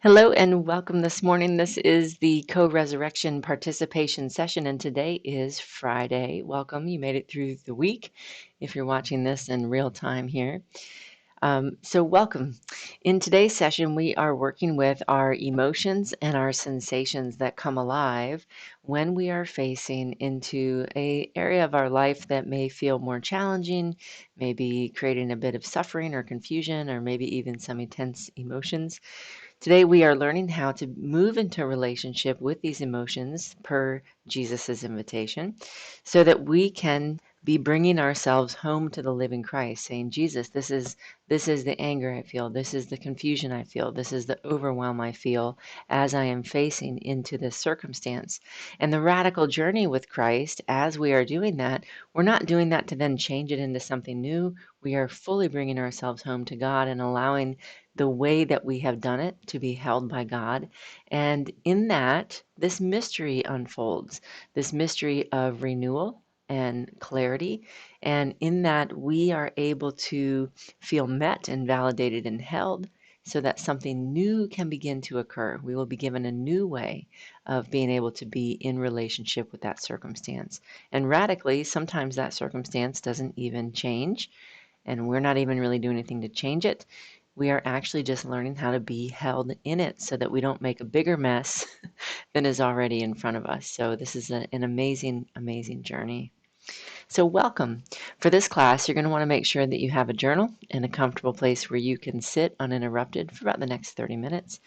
Hello and welcome this morning. This is the co-resurrection participation session, and today is Friday. Welcome. You made it through the week if you're watching this in real time here. So welcome. In today's session, we are working with our emotions and our sensations that come alive when we are facing into an area of our life that may feel more challenging, maybe creating a bit of suffering or confusion, or maybe even some intense emotions. Today, we are learning how to move into a relationship with these emotions per Jesus' invitation so that we can be bringing ourselves home to the living Christ, saying, Jesus, this is the anger I feel, this is the confusion I feel, this is the overwhelm I feel as I am facing into this circumstance. And the radical journey with Christ, as we are doing that, we're not doing that to then change it into something new. We are fully bringing ourselves home to God and allowing the way that we have done it to be held by God. And in that, this mystery unfolds, this mystery of renewal and clarity. And in that, we are able to feel met and validated and held so that something new can begin to occur. We will be given a new way of being able to be in relationship with that circumstance. And radically, sometimes that circumstance doesn't even change, and we're not even really doing anything to change it. We are actually just learning how to be held in it so that we don't make a bigger mess than is already in front of us. So this is an amazing, amazing journey. So welcome. For this class, you're going to want to make sure that you have a journal and a comfortable place where you can sit uninterrupted for about the next 30 minutes.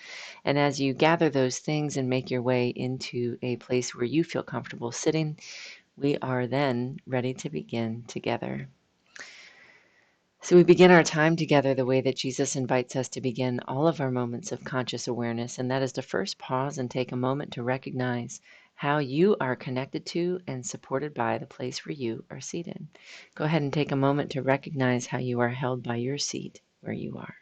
And as you gather those things and make your way into a place where you feel comfortable sitting, we are then ready to begin together. So we begin our time together the way that Jesus invites us to begin all of our moments of conscious awareness, and that is to first pause and take a moment to recognize how you are connected to and supported by the place where you are seated. Go ahead and take a moment to recognize how you are held by your seat where you are.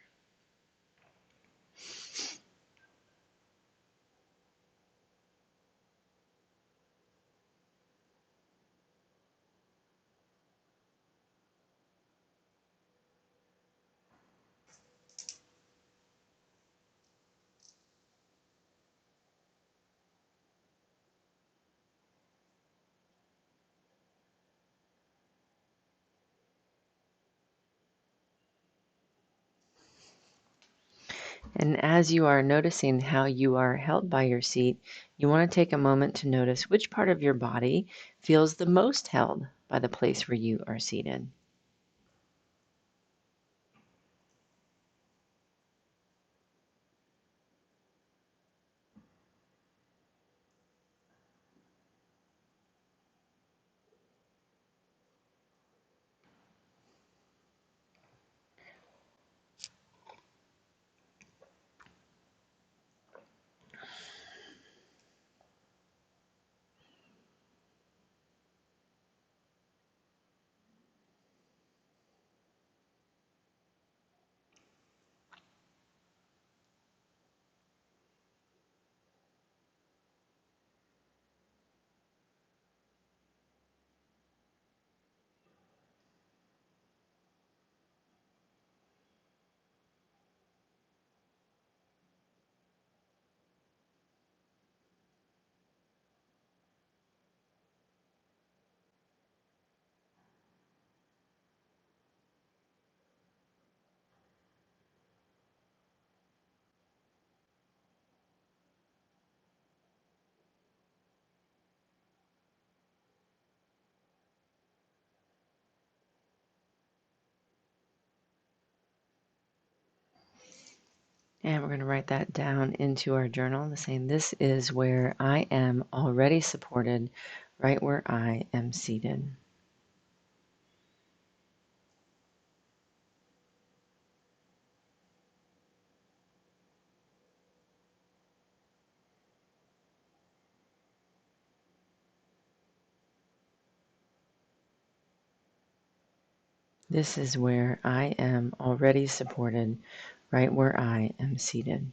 And as you are noticing how you are held by your seat, you want to take a moment to notice which part of your body feels the most held by the place where you are seated. And we're going to write that down into our journal, saying this is where I am already supported, right where I am seated. This is where I am already supported, right where I am seated.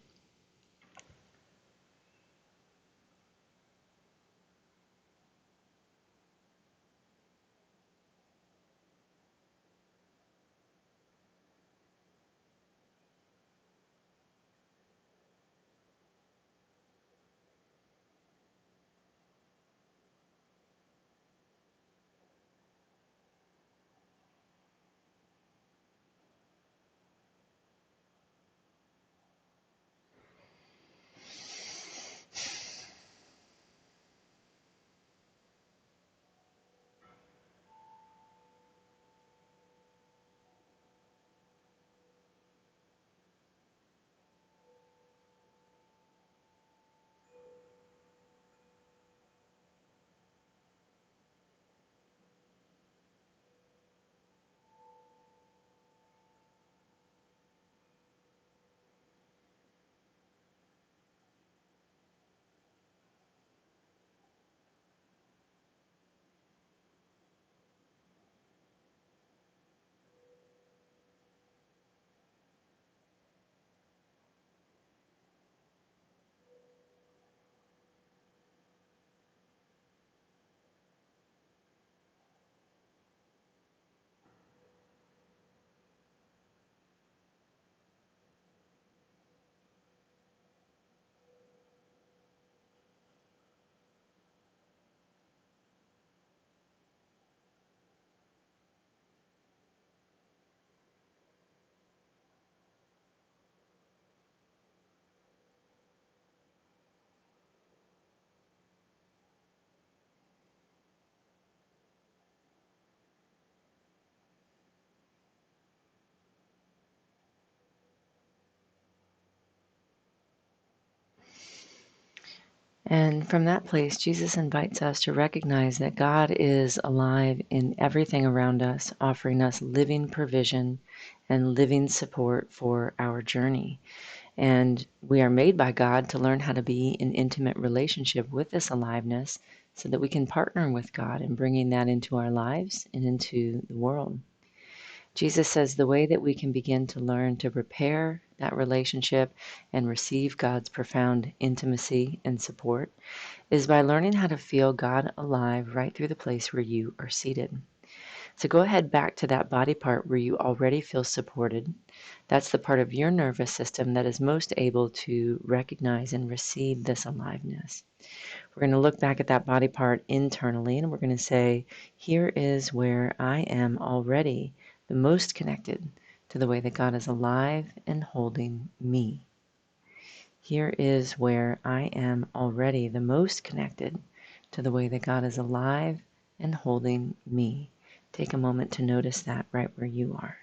And from that place, Jesus invites us to recognize that God is alive in everything around us, offering us living provision and living support for our journey. And we are made by God to learn how to be in intimate relationship with this aliveness so that we can partner with God in bringing that into our lives and into the world. Jesus says the way that we can begin to learn to repair that relationship and receive God's profound intimacy and support is by learning how to feel God alive right through the place where you are seated. So go ahead back to that body part where you already feel supported. That's the part of your nervous system that is most able to recognize and receive this aliveness. We're going to look back at that body part internally and we're going to say, here is where I am already the most connected to the way that God is alive and holding me. Here is where I am already the most connected to the way that God is alive and holding me. Take a moment to notice that right where you are.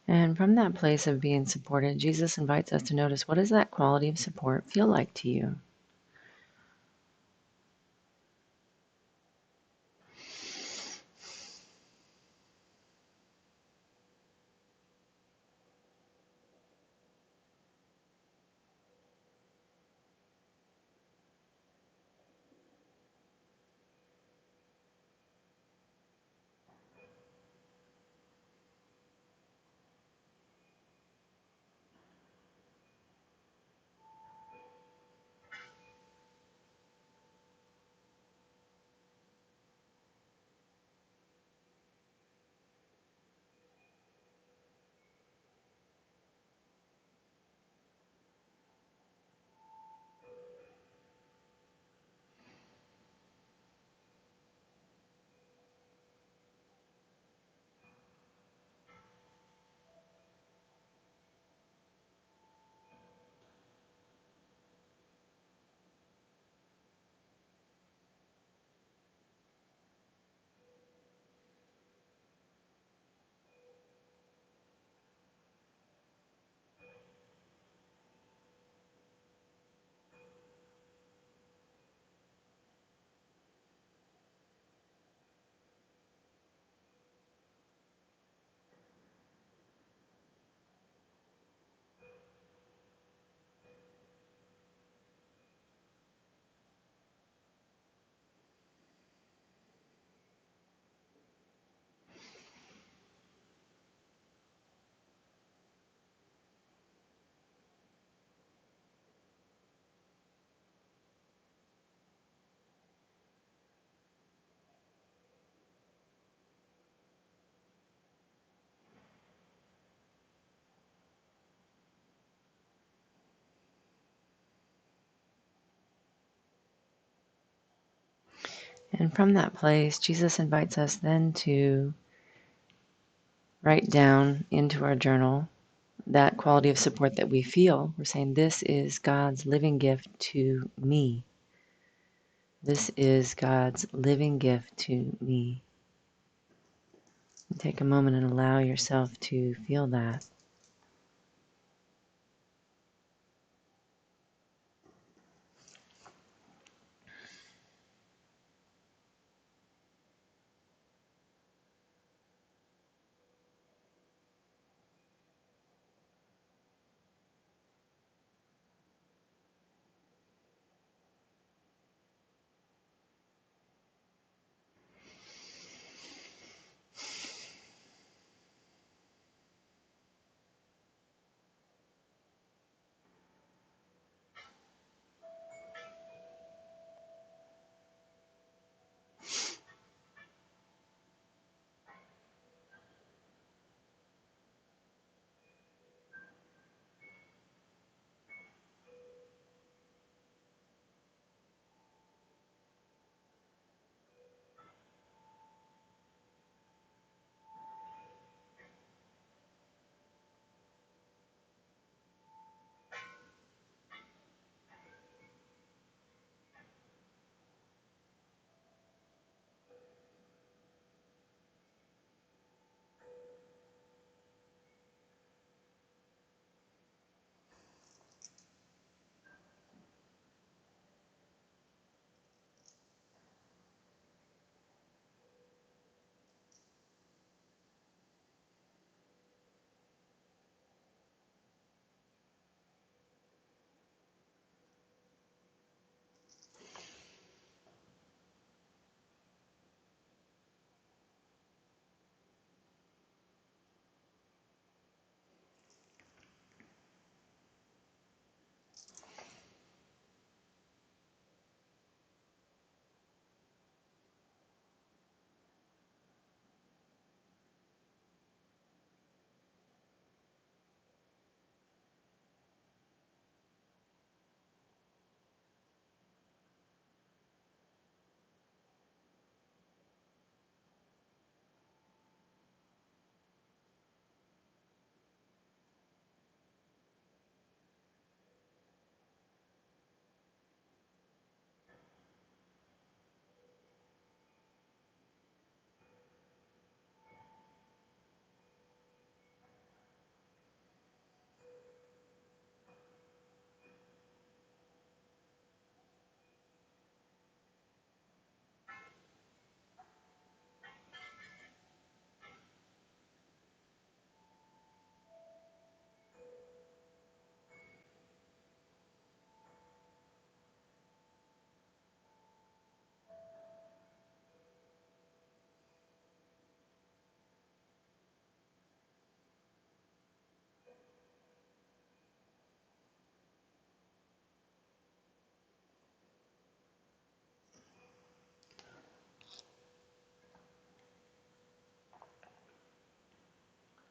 And from that place of being supported, Jesus invites us to notice, what does that quality of support feel like to you? And from that place, Jesus invites us then to write down into our journal that quality of support that we feel. We're saying, this is God's living gift to me. This is God's living gift to me. And take a moment and allow yourself to feel that.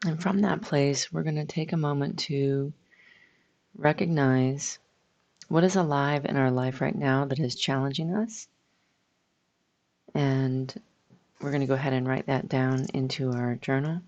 And from that place, we're going to take a moment to recognize what is alive in our life right now that is challenging us. And we're going to go ahead and write that down into our journal.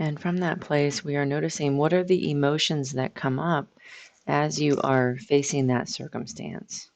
And from that place, we are noticing what are the emotions that come up as you are facing that circumstance.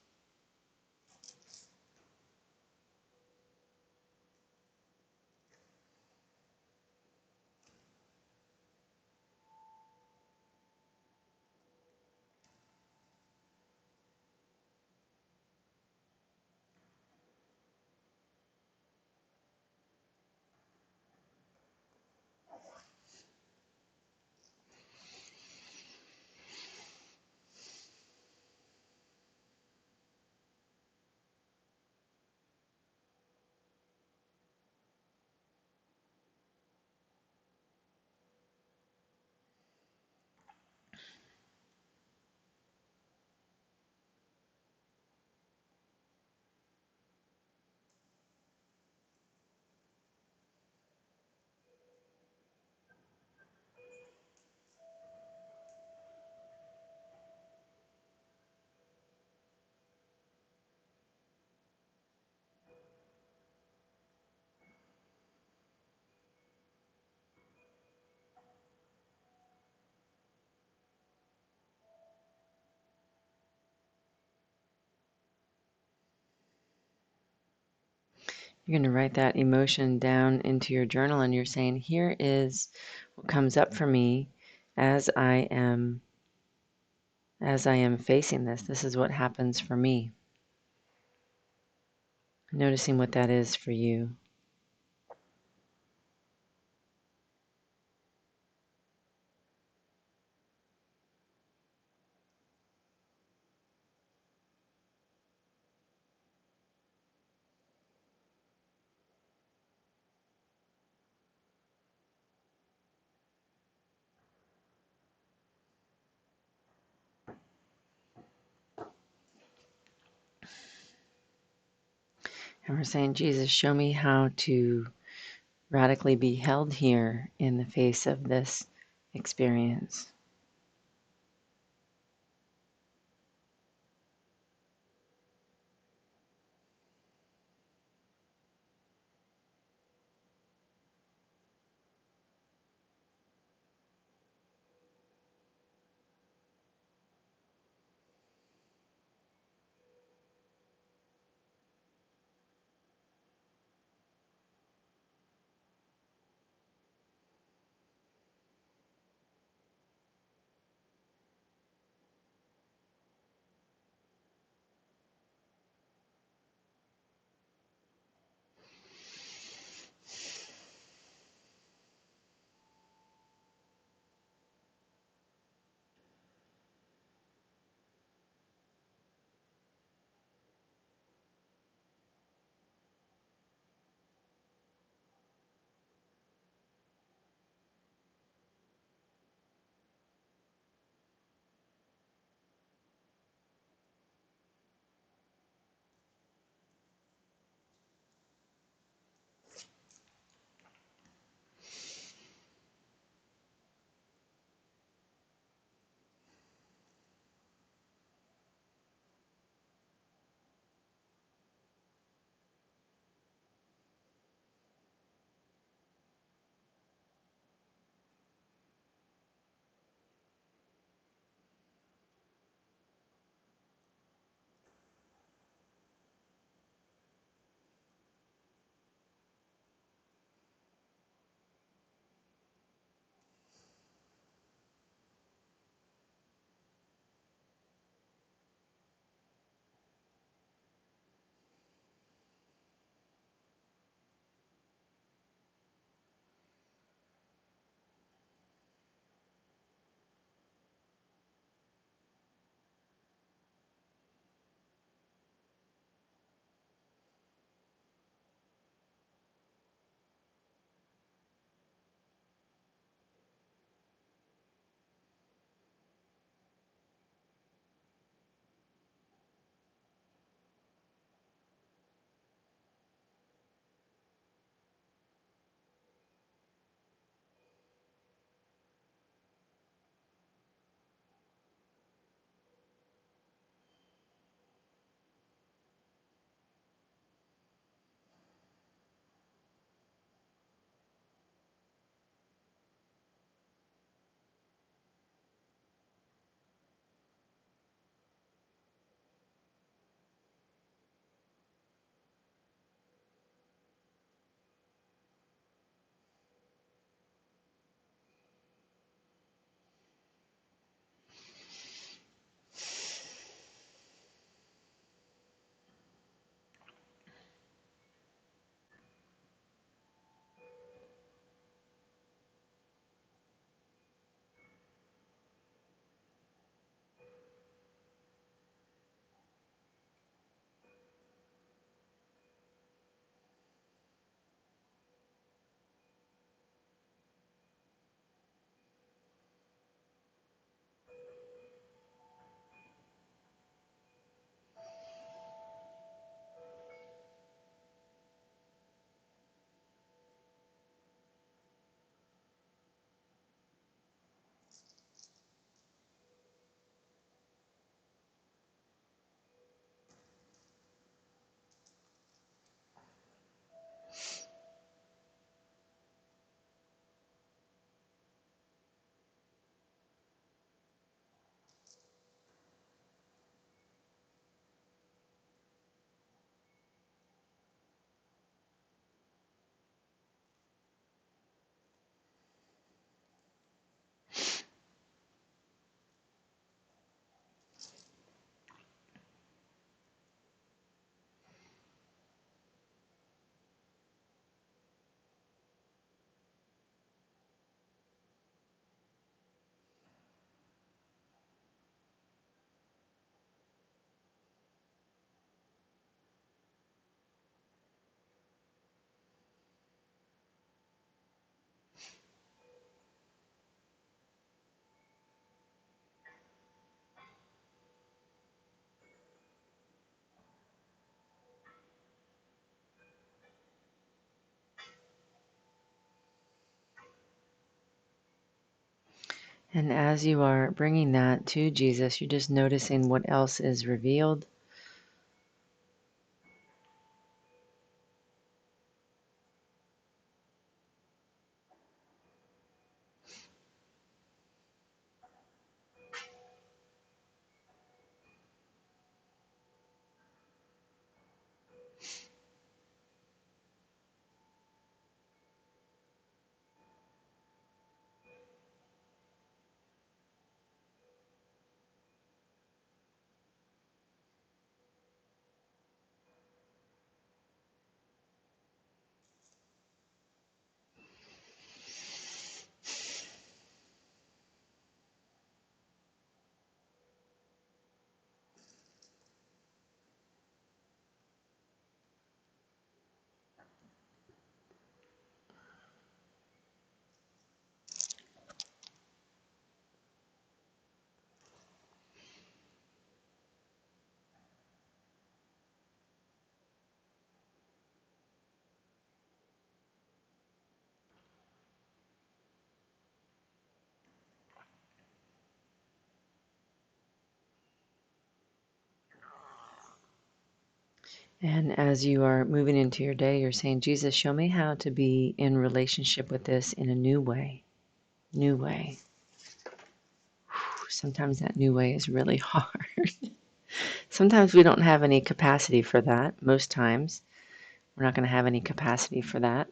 You're going to write that emotion down into your journal, and you're saying, here is what comes up for me as I am facing this. This is what happens for me. Noticing what that is for you. And we're saying, Jesus, show me how to radically be held here in the face of this experience. And as you are bringing that to Jesus, you're just noticing what else is revealed. And as you are moving into your day, you're saying, Jesus, show me how to be in relationship with this in a new way. New way. Sometimes that new way is really hard. Sometimes we don't have any capacity for that. Most times, we're not going to have any capacity for that.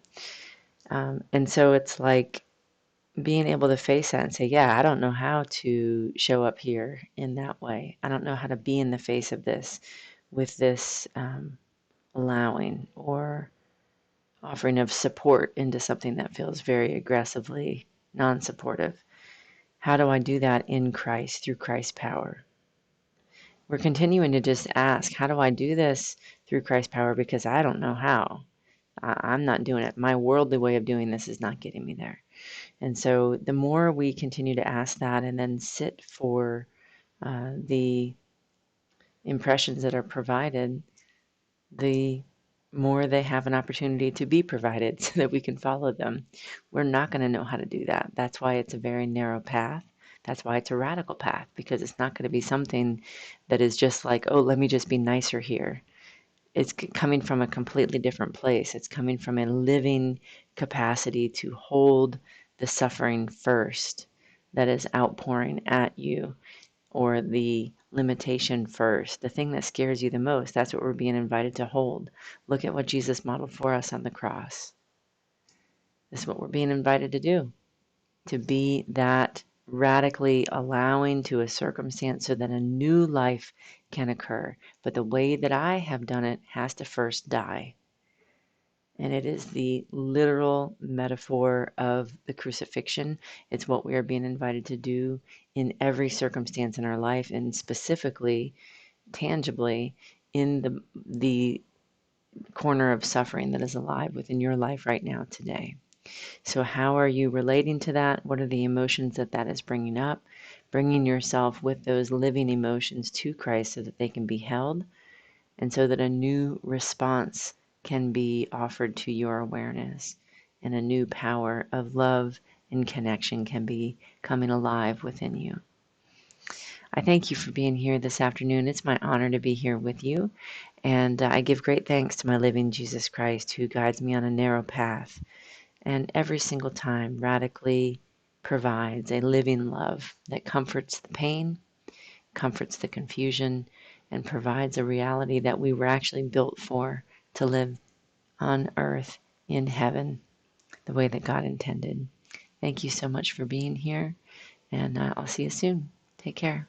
And so it's like being able to face that and say, yeah, I don't know how to show up here in that way. I don't know how to be in the face of this with this allowing or offering of support into something that feels very aggressively non-supportive. How do I do that in Christ through Christ's power? We're continuing to just ask, how do I do this through Christ's power? Because I don't know how. I'm not doing it. My worldly way of doing this is not getting me there. And so the more we continue to ask that and then sit for the impressions that are provided, the more they have an opportunity to be provided so that we can follow them. We're not going to know how to do that. That's why it's a very narrow path. That's why it's a radical path, because it's not going to be something that is just like, oh, let me just be nicer here. It's coming from a completely different place. It's coming from a living capacity to hold the suffering first that is outpouring at you, or the limitation first, the thing that scares you the most. That's what we're being invited to hold. Look at what Jesus modeled for us on the cross. This is what we're being invited to do, to be that radically allowing to a circumstance so that a new life can occur. But the way that I have done it has to first die. And it is the literal metaphor of the crucifixion. It's what we are being invited to do in every circumstance in our life, and specifically, tangibly, in the corner of suffering that is alive within your life right now today. So how are you relating to that? What are the emotions that that is bringing up? Bringing yourself with those living emotions to Christ so that they can be held, and so that a new response can be offered to your awareness, and a new power of love and connection can be coming alive within you. I thank you for being here this afternoon. It's my honor to be here with you, and I give great thanks to my living Jesus Christ, who guides me on a narrow path and every single time radically provides a living love that comforts the pain, comforts the confusion, and provides a reality that we were actually built for, to live on earth in heaven the way that God intended. Thank you so much for being here, and I'll see you soon. Take care.